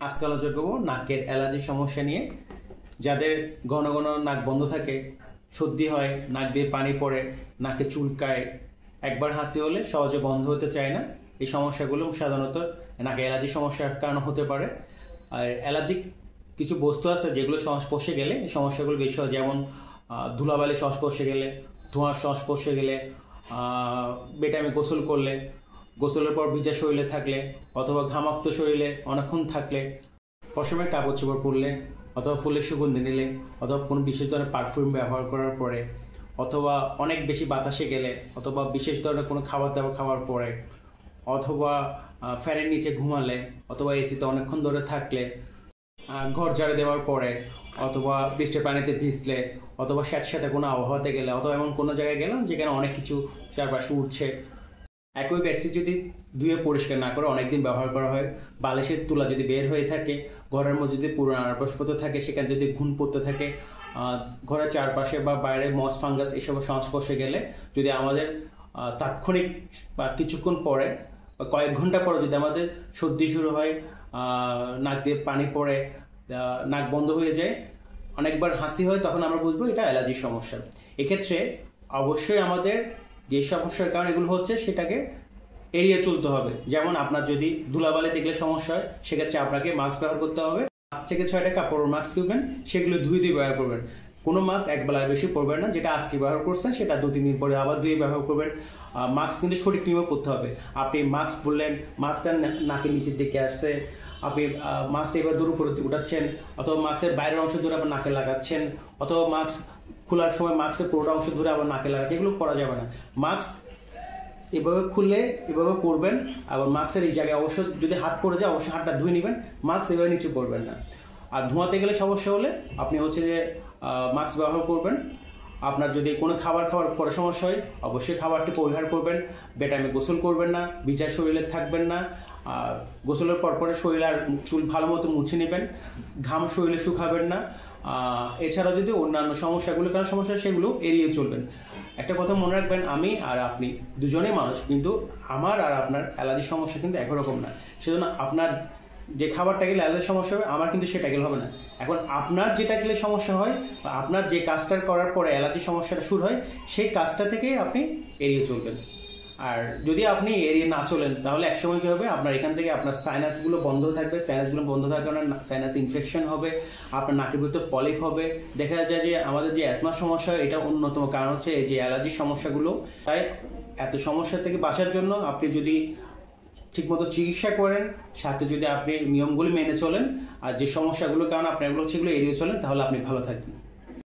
আজকে আলোচনা করবো নাকের অ্যালার্জি সমস্যা নিয়ে। যাদের ঘন ঘন নাক বন্ধ থাকে, সর্দি হয়, নাক দিয়ে পানি পড়ে, নাকে চুলকায়, একবার হাসি হলে সহজে বন্ধ হতে চায় না, এই সমস্যাগুলো সাধারণত নাকে অ্যালার্জি সমস্যার কারণে হতে পারে। আর অ্যালার্জিক কিছু বস্তু আছে যেগুলো সংস্পর্শে গেলে এই সমস্যাগুলো বেশি হয়, যেমন ধুলাবালি সংস্পর্শে গেলে, ধোঁয়ার সংস্পর্শে গেলে, বেটাইমে গোসল করলে, গোসলের পর ভিজা শরীরে থাকলে, অথবা ঘামাক্ত শরীরে অনেকক্ষণ থাকলে, পশমের কাপড় চোপড় পরলে, অথবা ফুলের সুগন্ধি নিলে, অথবা কোনো বিশেষ ধরনের পারফিউম ব্যবহার করার পরে, অথবা অনেক বেশি বাতাসে গেলে, অথবা বিশেষ ধরনের কোনো খাবার দাবার খাওয়ার পরে, অথবা ফ্যানের নিচে ঘুমালে, অথবা এসিতে অনেকক্ষণ ধরে থাকলে, ঘর ঝাড়ে দেওয়ার পরে, অথবা বৃষ্টির পানিতে ভিজলে, অথবা স্যাঁতস্যাঁতে কোনো আবহাওয়াতে গেলে, অথবা এমন কোনো জায়গায় গেলাম যেখানে অনেক কিছু চারপাশে উঠছে। একই বেডশিট যদি ধুয়ে পরিষ্কার না করে অনেকদিন ব্যবহার করা হয়, বালিশের তুলা যদি বের হয়ে থাকে, ঘরের মধ্যে যদি পুরনো আসবাবপত্র থাকে সেখানে যদি ঘুণ পড়তে থাকে, ঘরের চারপাশে বা বাইরে মস ফাঙ্গাস এসবের সংস্পর্শে গেলে, যদি আমাদের তাৎক্ষণিক বা কিছুক্ষণ পরে বা কয়েক ঘন্টা পরে যদি আমাদের সর্দি শুরু হয়, নাক দিয়ে পানি পড়ে, নাক বন্ধ হয়ে যায়, অনেকবার হাসি হয়, তখন আমরা বুঝবো এটা অ্যালার্জির সমস্যা। এক্ষেত্রে অবশ্যই আমাদের যে সমস্যার কারণ এগুলো হচ্ছে সেটাকে এড়িয়ে চলতে হবে। যেমন আপনার যদি ধুলাবালি দেখলে সমস্যা হয়, সেক্ষেত্রে আপনাকে মাস্ক ব্যবহার করতে হবে। 5 থেকে 6টা কাপড়ের মাস্ক কিনবেন, সেগুলো ধুয়ে ব্যবহার করবেন। কোনো মাস্ক একবেলার বেশি পরবেন না, যেটা আজকে ব্যবহার করছেন সেটা 2-3 দিন পরে আবার ধুয়ে ব্যবহার করবেন। মাস্ক কিন্তু সঠিক নিয়মে করতে হবে। আপনি মাস্ক পরলেন, মাস্কটা নাকের নিচের দিকে আসছে, আপনি মাস্ক এবার দূর উপরে উঠাচ্ছেন, অথবা মাস্কের বাইরের অংশ ধরে আবার নাকে লাগাচ্ছেন, অথবা মাস্ক খোলার সময় মাস্কের পুরোটা অংশ ধরে আবার নাকে লাগাচ্ছেন, এগুলো করা যাবে না। মাস্ক এভাবে খুললে এভাবে পরবেন, আবার মাস্কের এই জায়গায় অবশ্যই যদি হাত পড়ে যায় অবশ্যই হাতটা ধুয়ে নেবেন, মাস্ক এভাবে নিচে পরবেন না। আর ধোঁয়াতে গেলে সমস্যা হলে আপনি যে মাস্ক ব্যবহার করবেন। আপনার যদি কোনো খাবার খাওয়ার পরে সমস্যা হয় অবশ্যই খাবারটি পরিহার করবেন, বেটাইমে গোসল করবেন না, ভিজা শরীরে থাকবেন না, গোসলের পরে শরীর আর চুল ভালো মতো মুছে নেবেন, ঘাম শরীরে শুকাবেন না। এছাড়া যদি অন্যান্য সমস্যাগুলো কারণ সমস্যা সেগুলো এড়িয়ে চলবেন। একটা কথা মনে রাখবেন, আমি আর আপনি দুজনেই মানুষ, কিন্তু আমার আর আপনার অ্যালার্জির সমস্যা কিন্তু একরকম না। সেজন্য আপনার যে খাবারটা গেলে অ্যালার্জির সমস্যা হবে, আমার কিন্তু সেটা গেলে হবে না। এখন আপনার যেটা গেলে সমস্যা হয় বা আপনার যে কাজটা করার পরে অ্যালার্জির সমস্যাটা শুরু হয়, সেই কাজটা থেকে আপনি এড়িয়ে চলবেন। আর যদি আপনি এড়িয়ে না চলেন তাহলে একসময় কী হবে, আপনার এখান থেকে আপনার সাইনাসগুলো বন্ধ থাকবে, সাইনাসগুলো বন্ধ থাকার কারণে সাইনাস ইনফেকশন হবে, আপনার নাকের ভিতরে পলিপ হবে। দেখা যায় যে আমাদের যে অ্যাজমার সমস্যা, এটা অন্যতম কারণ হচ্ছে এই যে অ্যালার্জির সমস্যাগুলো। তাই এত সমস্যা থেকে বাঁচার জন্য আপনি যদি ঠিকমতো চিকিৎসা করেন, সাথে যদি আপনি নিয়মগুলি মেনে চলেন, আর যে সমস্যাগুলোর কারণে আপনার এগুলো সেগুলো এড়িয়ে চলেন, তাহলে আপনি ভালো থাকবেন।